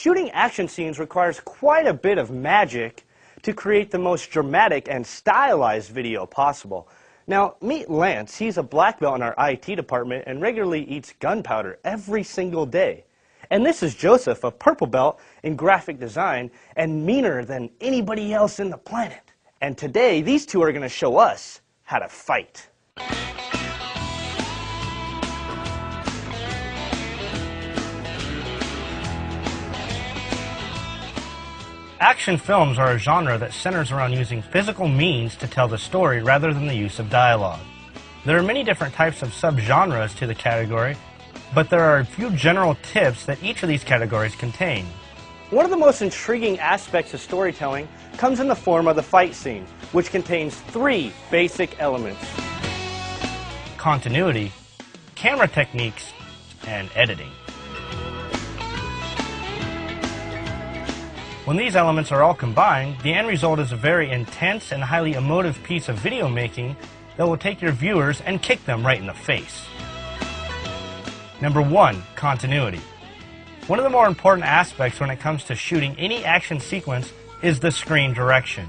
Shooting action scenes requires quite a bit of magic to create the most dramatic and stylized video possible. Now, meet Lance. He's a black belt in our IT department and regularly eats gunpowder every single day. And this is Joseph, a purple belt in graphic design and meaner than anybody else in the planet. And today, these two are going to show us how to fight. Action films are a genre that centers around using physical means to tell the story rather than the use of dialogue. There are many different types of subgenres to the category, but there are a few general tips that each of these categories contain. One of the most intriguing aspects of storytelling comes in the form of the fight scene, which contains three basic elements: continuity, camera techniques, and editing. When these elements are all combined, the end result is a very intense and highly emotive piece of video making that will take your viewers and kick them right in the face. Number 1, continuity. One of the more important aspects when it comes to shooting any action sequence is the screen direction.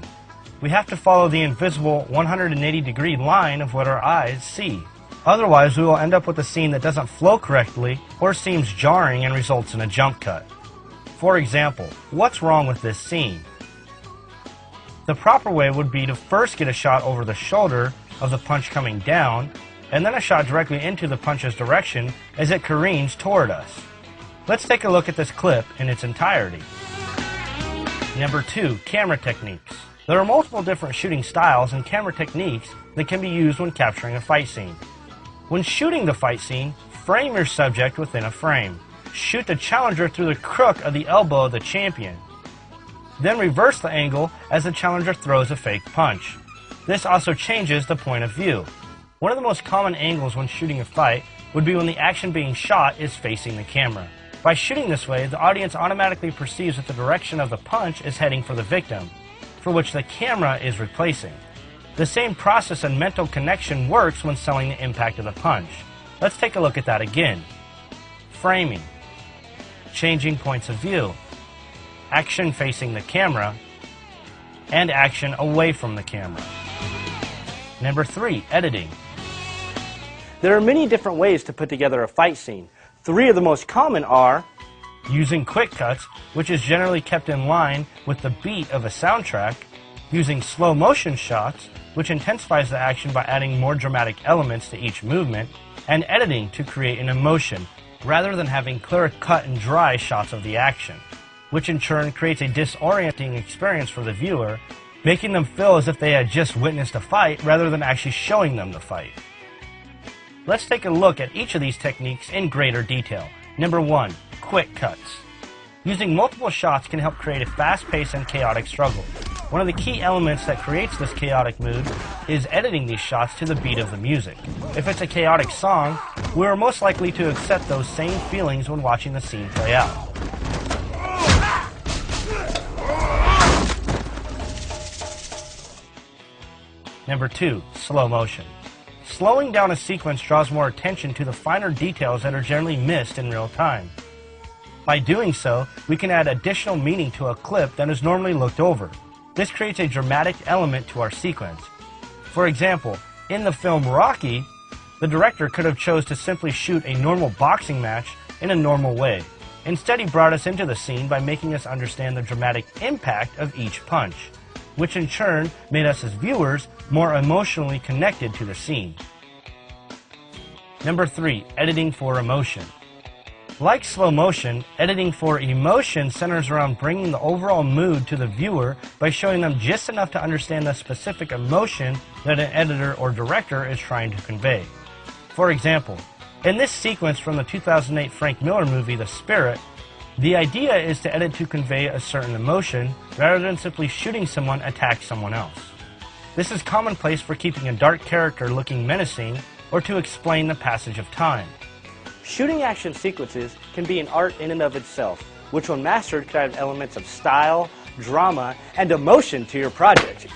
We have to follow the invisible 180-degree line of what our eyes see. Otherwise, we will end up with a scene that doesn't flow correctly or seems jarring and results in a jump cut. For example, what's wrong with this scene? The proper way would be to first get a shot over the shoulder of the punch coming down, and then a shot directly into the punch's direction as it careens toward us. Let's take a look at this clip in its entirety. Number 2, camera techniques. There are multiple different shooting styles and camera techniques that can be used when capturing a fight scene. When shooting the fight scene, frame your subject within a frame. Shoot the challenger through the crook of the elbow of the champion. Then reverse the angle as the challenger throws a fake punch. This also changes the point of view. One of the most common angles when shooting a fight would be when the action being shot is facing the camera. By shooting this way, the audience automatically perceives that the direction of the punch is heading for the victim, for which the camera is replacing. The same process and mental connection works when selling the impact of the punch. Let's take a look at that again. Framing. Changing points of view, action facing the camera, and action away from the camera. Number 3, editing. There are many different ways to put together a fight scene. 3 of the most common are using quick cuts, which is generally kept in line with the beat of a soundtrack, using slow motion shots, which intensifies the action by adding more dramatic elements to each movement, and editing to create an emotion, rather than having clear cut and dry shots of the action, which in turn creates a disorienting experience for the viewer, making them feel as if they had just witnessed a fight rather than actually showing them the fight. Let's take a look at each of these techniques in greater detail. Number 1, quick cuts. Using multiple shots can help create a fast-paced and chaotic struggle. One of the key elements that creates this chaotic mood is editing these shots to the beat of the music. If it's a chaotic song, we are most likely to accept those same feelings when watching the scene play out. Number 2, slow motion. Slowing down a sequence draws more attention to the finer details that are generally missed in real time. By doing so, we can add additional meaning to a clip that is normally looked over. This creates a dramatic element to our sequence. For example, in the film Rocky, the director could have chose to simply shoot a normal boxing match in a normal way. Instead, he brought us into the scene by making us understand the dramatic impact of each punch, which in turn made us as viewers more emotionally connected to the scene. Number 3, editing for emotion. Like slow motion, editing for emotion centers around bringing the overall mood to the viewer by showing them just enough to understand the specific emotion that an editor or director is trying to convey. For example, in this sequence from the 2008 Frank Miller movie The Spirit, the idea is to edit to convey a certain emotion rather than simply shooting someone attack someone else. This is commonplace for keeping a dark character looking menacing or to explain the passage of time. Shooting action sequences can be an art in and of itself, which when mastered can add elements of style, drama, and emotion to your project.